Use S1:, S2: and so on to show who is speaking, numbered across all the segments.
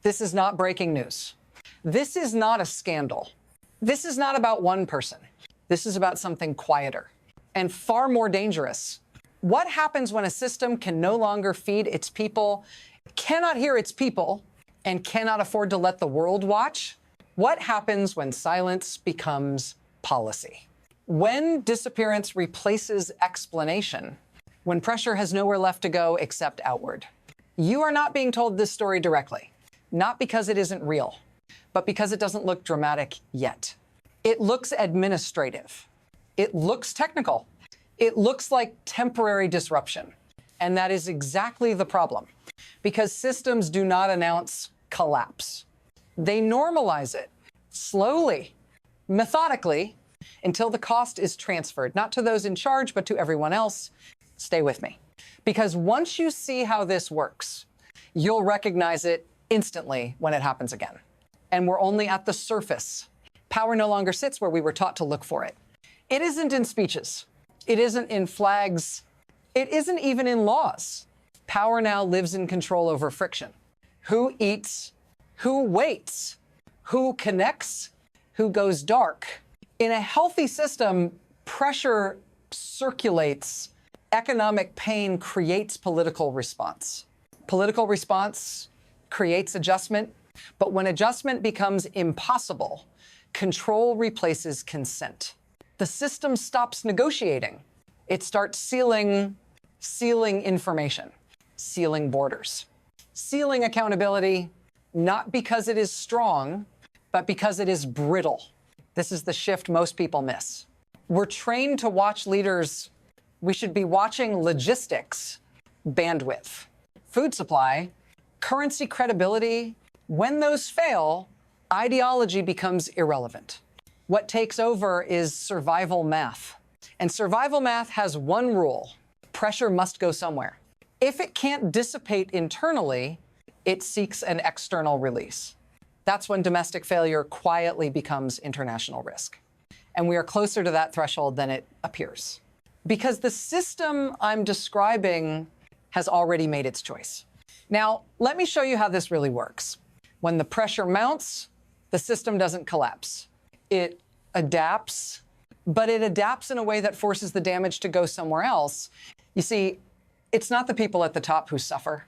S1: This is not breaking news. This is not a scandal. This is not about one person. This is about something quieter and far more dangerous. What happens when a system can no longer feed its people, cannot hear its people, and cannot afford to let the world watch? What happens when silence becomes policy? When disappearance replaces explanation, when pressure has nowhere left to go except outward. You are not being told this story directly, not because it isn't real, but because it doesn't look dramatic yet. It looks administrative. It looks technical. It looks like temporary disruption. And that is exactly the problem, because systems do not announce collapse. They normalize it slowly, methodically, until the cost is transferred, not to those in charge, but to everyone else. Stay with me. Because once you see how this works, you'll recognize it instantly when it happens again. And we're only at the surface. Power no longer sits where we were taught to look for it. It isn't in speeches. It isn't in flags. It isn't even in laws. Power now lives in control over friction. Who eats? Who waits? Who connects? Who goes dark? In a healthy system, pressure circulates. Economic pain creates political response. Political response creates adjustment. But when adjustment becomes impossible, control replaces consent. The system stops negotiating. It starts sealing information, sealing borders, sealing accountability, not because it is strong, but because it is brittle. This is the shift most people miss. We're trained to watch leaders. We should be watching logistics, bandwidth, food supply, currency credibility. When those fail, ideology becomes irrelevant. What takes over is survival math. And survival math has one rule: pressure must go somewhere. If it can't dissipate internally, it seeks an external release. That's when domestic failure quietly becomes international risk. And we are closer to that threshold than it appears. Because the system I'm describing has already made its choice. Now, let me show you how this really works. When the pressure mounts, the system doesn't collapse. It adapts, but it adapts in a way that forces the damage to go somewhere else. You see, it's not the people at the top who suffer.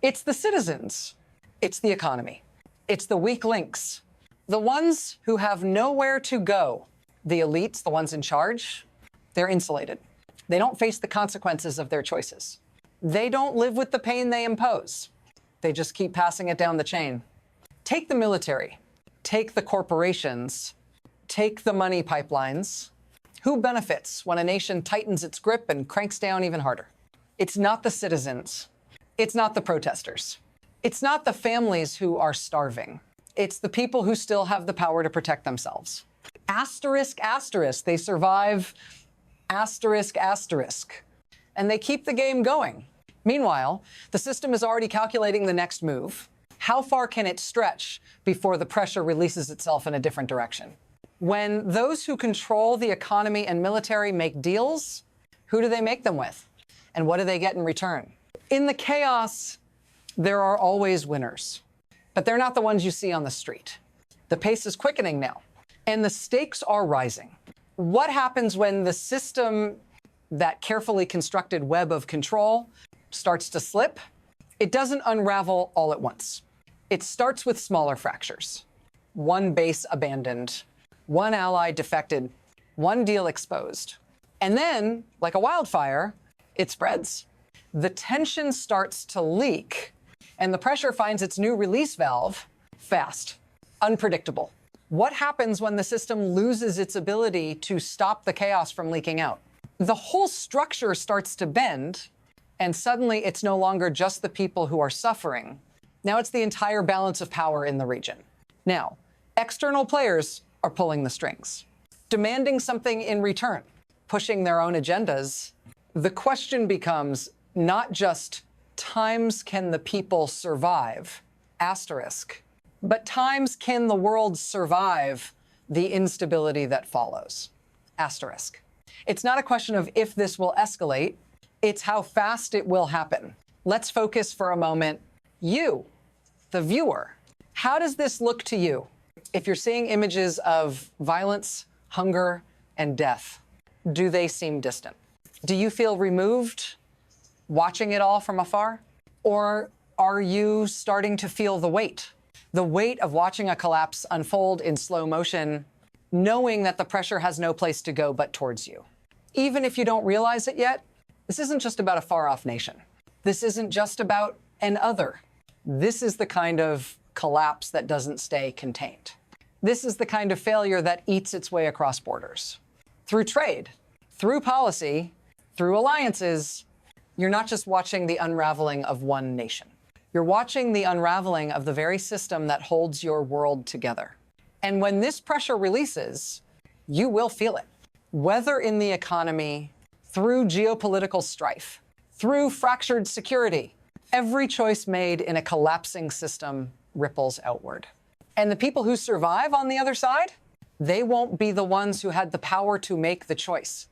S1: It's the citizens. It's the economy. It's the weak links, the ones who have nowhere to go. The elites, the ones in charge, they're insulated. They don't face the consequences of their choices. They don't live with the pain they impose. They just keep passing it down the chain. Take the military, take the corporations, take the money pipelines. Who benefits when a nation tightens its grip and cranks down even harder? It's not the citizens. It's not the protesters. It's not the families who are starving. It's the people who still have the power to protect themselves. Asterisk, asterisk, they survive. Asterisk, asterisk. And they keep the game going. Meanwhile, the system is already calculating the next move. How far can it stretch before the pressure releases itself in a different direction? When those who control the economy and military make deals, who do they make them with? And what do they get in return? In the chaos, there are always winners, but they're not the ones you see on the street. The pace is quickening now, and the stakes are rising. What happens when the system, that carefully constructed web of control, starts to slip? It doesn't unravel all at once. It starts with smaller fractures. One base abandoned, one ally defected, one deal exposed. And then, like a wildfire, it spreads. The tension starts to leak, and the pressure finds its new release valve fast, unpredictable. What happens when the system loses its ability to stop the chaos from leaking out? The whole structure starts to bend, and suddenly it's no longer just the people who are suffering. Now it's the entire balance of power in the region. Now, external players are pulling the strings, demanding something in return, pushing their own agendas. The question becomes not just times can the people survive, asterisk, but times can the world survive the instability that follows, asterisk. It's not a question of if this will escalate, it's how fast it will happen. Let's focus for a moment. You, the viewer, How does this look to you? If you're seeing images of violence, hunger, and death, do they seem distant? Do you feel removed watching it all from afar? Or are you starting to feel the weight? The weight of watching a collapse unfold in slow motion, knowing that the pressure has no place to go but towards you. Even if you don't realize it yet, this isn't just about a far-off nation. This isn't just about an other. This is the kind of collapse that doesn't stay contained. This is the kind of failure that eats its way across borders. Through trade, through policy, through alliances, you're not just watching the unraveling of one nation. You're watching the unraveling of the very system that holds your world together. And when this pressure releases, you will feel it. Whether in the economy, through geopolitical strife, through fractured security, every choice made in a collapsing system ripples outward. And the people who survive on the other side, they won't be the ones who had the power to make the choice.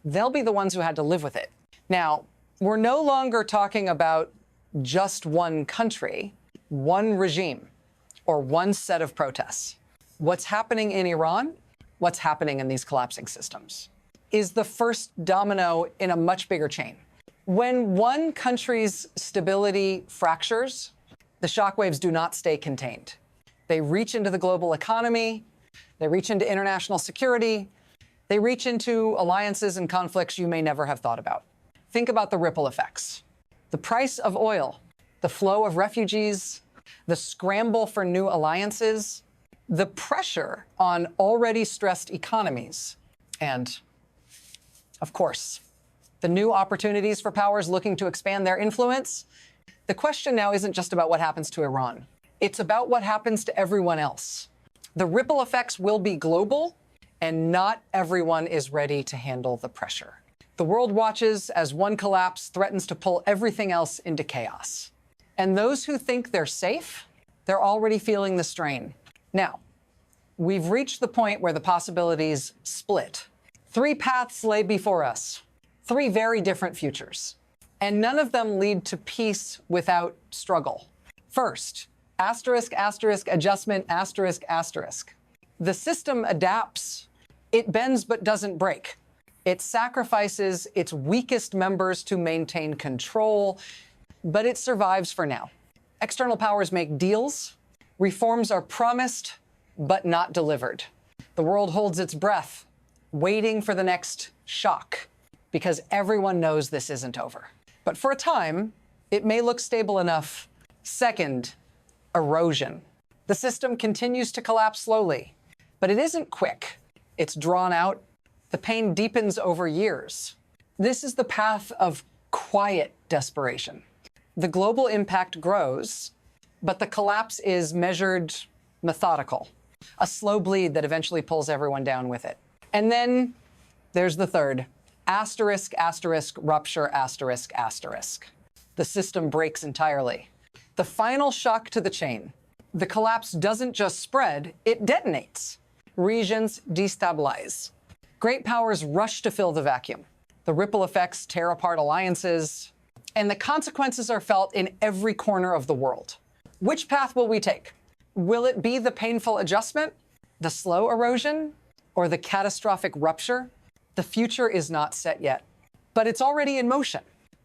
S1: They'll be the ones who had to live with it. Now, we're no longer talking about just one country, one regime, or one set of protests. What's happening in Iran, what's happening in these collapsing systems, is the first domino in a much bigger chain. When one country's stability fractures, the shockwaves do not stay contained. They reach into the global economy, they reach into international security, they reach into alliances and conflicts you may never have thought about. Think about the ripple effects. The price of oil, the flow of refugees, the scramble for new alliances, the pressure on already stressed economies, and, of course, the new opportunities for powers looking to expand their influence. The question now isn't just about what happens to Iran. It's about what happens to everyone else. The ripple effects will be global, and not everyone is ready to handle the pressure. The world watches as one collapse threatens to pull everything else into chaos. And those who think they're safe, they're already feeling the strain. Now, we've reached the point where the possibilities split. 3 paths lay before us, 3 very different futures. And none of them lead to peace without struggle. First, asterisk, asterisk, adjustment, asterisk, asterisk. The system adapts. It bends but doesn't break. It sacrifices its weakest members to maintain control, but it survives for now. External powers make deals. Reforms are promised, but not delivered. The world holds its breath, waiting for the next shock, because everyone knows this isn't over. But for a time, it may look stable enough. Second, erosion. The system continues to collapse slowly, but it isn't quick. It's drawn out. The pain deepens over years. This is the path of quiet desperation. The global impact grows, but the collapse is measured, methodical, a slow bleed that eventually pulls everyone down with it. And then there's the third, asterisk, asterisk, rupture, asterisk, asterisk. The system breaks entirely. The final shock to the chain. The collapse doesn't just spread, it detonates. Regions destabilize. Great powers rush to fill the vacuum. The ripple effects tear apart alliances, and the consequences are felt in every corner of the world. Which path will we take? Will it be the painful adjustment, the slow erosion, or the catastrophic rupture? The future is not set yet, but it's already in motion,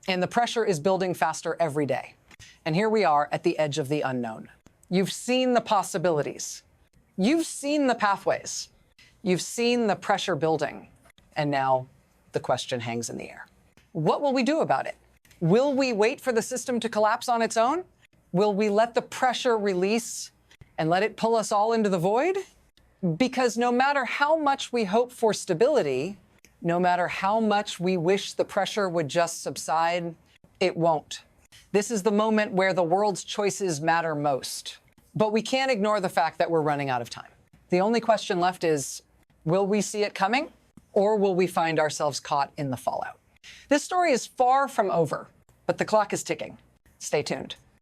S1: and the pressure is building faster every day. And here we are at the edge of the unknown. You've seen the possibilities. You've seen the pathways. You've seen the pressure building, and now the question hangs in the air. What will we do about it? Will we wait for the system to collapse on its own? Will we let the pressure release and let it pull us all into the void? Because no matter how much we hope for stability, no matter how much we wish the pressure would just subside, it won't. This is the moment where the world's choices matter most. But we can't ignore the fact that we're running out of time. The only question left is, will we see it coming, or will we find ourselves caught in the fallout? This story is far from over, but the clock is ticking. Stay tuned.